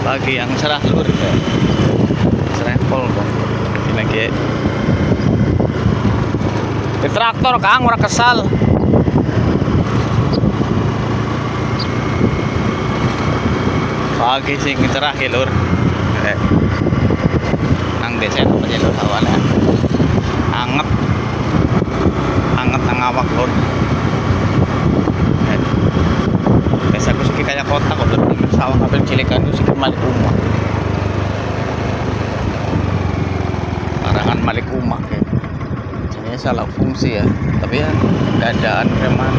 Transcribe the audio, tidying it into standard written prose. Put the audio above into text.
Pagi yang cerah lur ya. Serempol kok. Ini lagi. Di traktor Kang ora kesal. Pagi sing cerah ki lur. Nang desa apa ya lur awane. Anget. Anget nang awak lur. Biasa aku sih kayak kota kok lur. Sawah kabel cilekan itu sih Malik Umah. Larangan Malik Umah kayak. Jadinya salah fungsi ya. Tapi ya keadaan memang